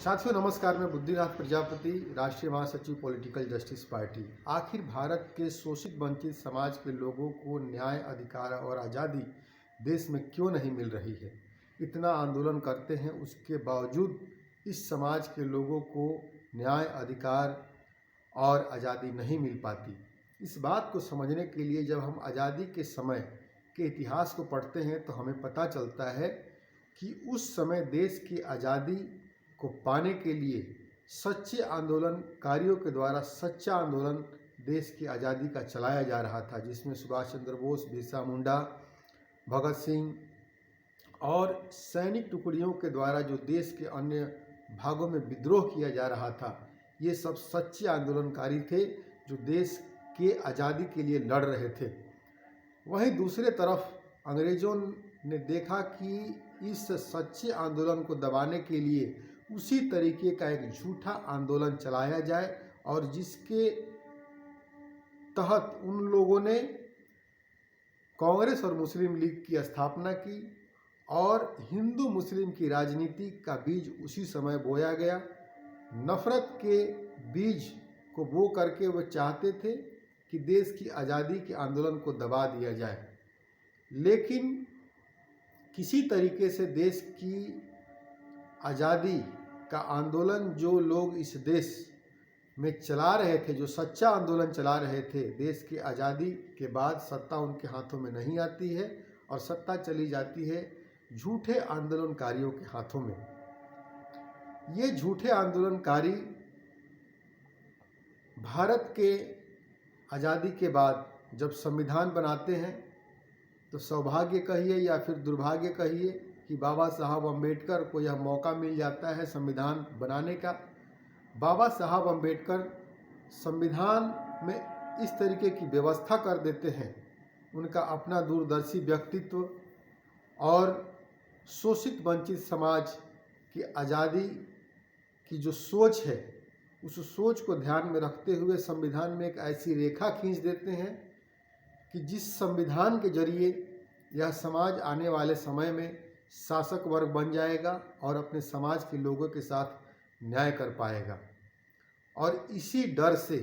साथियों नमस्कार। मैं बुद्धिनाथ प्रजापति, राष्ट्रीय महासचिव पॉलिटिकल जस्टिस पार्टी। आखिर भारत के शोषित वंचित समाज के लोगों को न्याय, अधिकार और आज़ादी देश में क्यों नहीं मिल रही है? इतना आंदोलन करते हैं, उसके बावजूद इस समाज के लोगों को न्याय, अधिकार और आज़ादी नहीं मिल पाती। इस बात को समझने के लिए जब हम आज़ादी के समय के इतिहास को पढ़ते हैं तो हमें पता चलता है कि उस समय देश की आज़ादी को पाने के लिए सच्चे आंदोलनकारियों के द्वारा सच्चा आंदोलन देश की आज़ादी का चलाया जा रहा था, जिसमें सुभाष चंद्र बोस, बिरसा मुंडा, भगत सिंह और सैनिक टुकड़ियों के द्वारा जो देश के अन्य भागों में विद्रोह किया जा रहा था, ये सब सच्चे आंदोलनकारी थे जो देश के आज़ादी के लिए लड़ रहे थे। वहीं दूसरे तरफ अंग्रेज़ों ने देखा कि इस सच्चे आंदोलन को दबाने के लिए उसी तरीके का एक झूठा आंदोलन चलाया जाए और जिसके तहत उन लोगों ने कांग्रेस और मुस्लिम लीग की स्थापना की और हिंदू मुस्लिम की राजनीति का बीज उसी समय बोया गया। नफरत के बीज को बो करके वे चाहते थे कि देश की आज़ादी के आंदोलन को दबा दिया जाए, लेकिन किसी तरीके से देश की आज़ादी का आंदोलन जो लोग इस देश में चला रहे थे, जो सच्चा आंदोलन चला रहे थे, देश की आज़ादी के बाद सत्ता उनके हाथों में नहीं आती है और सत्ता चली जाती है झूठे आंदोलनकारियों के हाथों में। ये झूठे आंदोलनकारी भारत के आज़ादी के बाद जब संविधान बनाते हैं तो सौभाग्य कहिए या फिर दुर्भाग्य कहिए कि बाबा साहब अम्बेडकर को यह मौका मिल जाता है संविधान बनाने का। बाबा साहब अम्बेडकर संविधान में इस तरीके की व्यवस्था कर देते हैं, उनका अपना दूरदर्शी व्यक्तित्व और शोषित वंचित समाज की आज़ादी की जो सोच है, उस सोच को ध्यान में रखते हुए संविधान में एक ऐसी रेखा खींच देते हैं कि जिस संविधान के जरिए यह समाज आने वाले समय में शासक वर्ग बन जाएगा और अपने समाज के लोगों के साथ न्याय कर पाएगा। और इसी डर से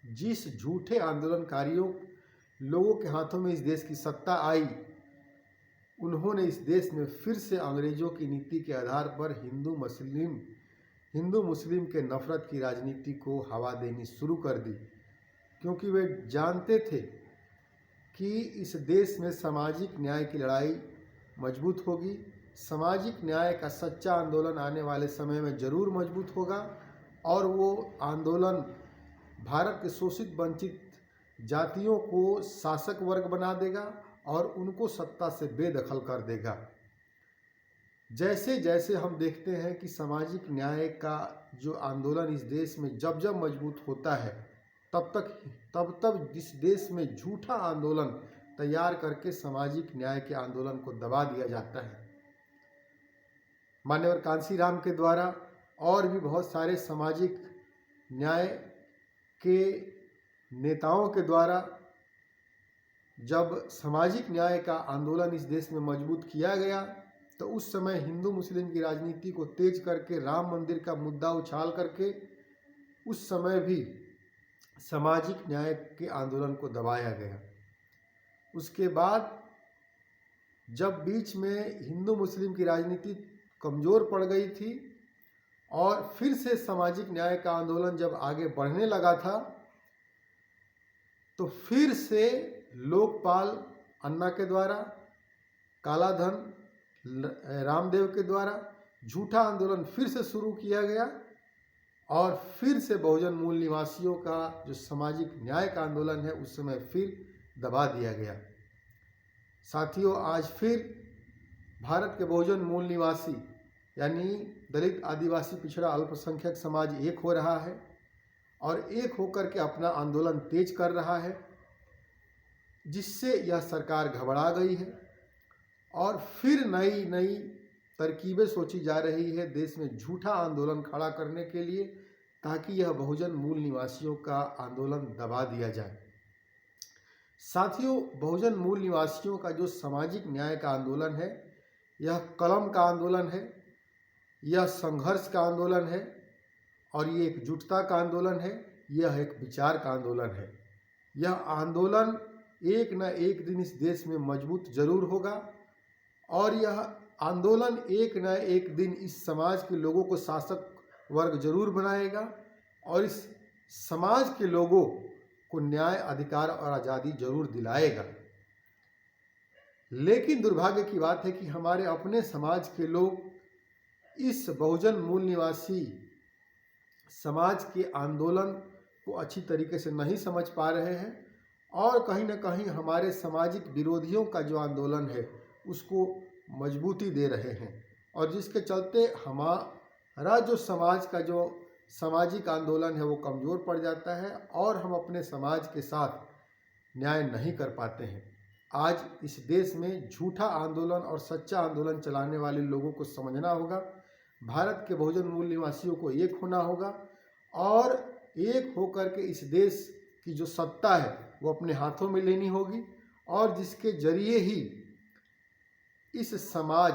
जिस झूठे आंदोलनकारियों लोगों के हाथों में इस देश की सत्ता आई, उन्होंने इस देश में फिर से अंग्रेज़ों की नीति के आधार पर हिंदू मुस्लिम के नफरत की राजनीति को हवा देनी शुरू कर दी, क्योंकि वे जानते थे कि इस देश में सामाजिक न्याय की लड़ाई मजबूत होगी। सामाजिक न्याय का सच्चा आंदोलन आने वाले समय में ज़रूर मजबूत होगा और वो आंदोलन भारत के शोषित वंचित जातियों को शासक वर्ग बना देगा और उनको सत्ता से बेदखल कर देगा। जैसे जैसे हम देखते हैं कि सामाजिक न्याय का जो आंदोलन इस देश में जब जब मजबूत होता है, तब इस देश में झूठा आंदोलन तैयार करके सामाजिक न्याय के आंदोलन को दबा दिया जाता है। मान्यवर कांशीराम के द्वारा और भी बहुत सारे सामाजिक न्याय के नेताओं के द्वारा जब सामाजिक न्याय का आंदोलन इस देश में मजबूत किया गया तो उस समय हिंदू मुस्लिम की राजनीति को तेज करके राम मंदिर का मुद्दा उछाल करके उस समय भी सामाजिक न्याय के आंदोलन को दबाया गया। उसके बाद जब बीच में हिंदू मुस्लिम की राजनीति कमज़ोर पड़ गई थी और फिर से सामाजिक न्याय का आंदोलन जब आगे बढ़ने लगा था, तो फिर से लोकपाल अन्ना के द्वारा, कालाधन रामदेव के द्वारा झूठा आंदोलन फिर से शुरू किया गया और फिर से बहुजन मूल निवासियों का जो सामाजिक न्याय का आंदोलन है उस समय फिर दबा दिया गया। साथियों, आज फिर भारत के बहुजन मूल निवासी यानी दलित, आदिवासी, पिछड़ा, अल्पसंख्यक समाज एक हो रहा है और एक होकर के अपना आंदोलन तेज कर रहा है, जिससे यह सरकार घबरा गई है और फिर नई नई तरकीबें सोची जा रही है देश में झूठा आंदोलन खड़ा करने के लिए, ताकि यह बहुजन मूल निवासियों का आंदोलन दबा दिया जाए। साथियों, बहुजन मूल निवासियों का जो सामाजिक न्याय का आंदोलन है, यह कलम का आंदोलन है यह संघर्ष का आंदोलन है और ये एकजुटता का आंदोलन है, यह एक विचार का आंदोलन है। यह आंदोलन एक न एक दिन इस देश में मजबूत जरूर होगा और यह आंदोलन एक न एक दिन इस समाज के लोगों को शासक वर्ग जरूर बनाएगा और इस समाज के लोगों को न्याय, अधिकार और आज़ादी जरूर दिलाएगा। लेकिन दुर्भाग्य की बात है कि हमारे अपने समाज के लोग इस बहुजन मूल निवासी समाज के आंदोलन को अच्छी तरीके से नहीं समझ पा रहे हैं और कहीं न कहीं हमारे सामाजिक विरोधियों का जो आंदोलन है उसको मजबूती दे रहे हैं और जिसके चलते हमारा जो समाज का जो सामाजिक आंदोलन है वो कमज़ोर पड़ जाता है और हम अपने समाज के साथ न्याय नहीं कर पाते हैं। आज इस देश में झूठा आंदोलन और सच्चा आंदोलन चलाने वाले लोगों को समझना होगा। भारत के बहुजन मूल निवासियों को एक होना होगा और एक होकर के इस देश की जो सत्ता है वो अपने हाथों में लेनी होगी और जिसके जरिए ही इस समाज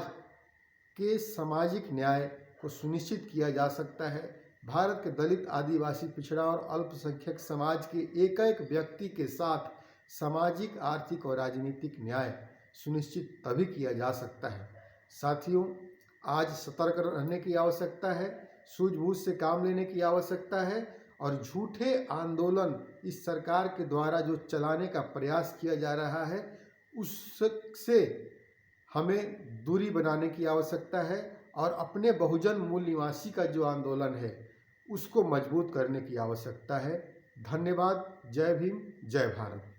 के सामाजिक न्याय को सुनिश्चित किया जा सकता है। भारत के दलित, आदिवासी, पिछड़ा और अल्पसंख्यक समाज के एक एक व्यक्ति के साथ सामाजिक, आर्थिक और राजनीतिक न्याय सुनिश्चित तभी किया जा सकता है। साथियों, आज सतर्क रहने की आवश्यकता है, सूझबूझ से काम लेने की आवश्यकता है और झूठे आंदोलन इस सरकार के द्वारा जो चलाने का प्रयास किया जा रहा है उससे हमें दूरी बनाने की आवश्यकता है और अपने बहुजन मूल निवासी का जो आंदोलन है उसको मजबूत करने की आवश्यकता है। धन्यवाद। जय भीम, जय भारत।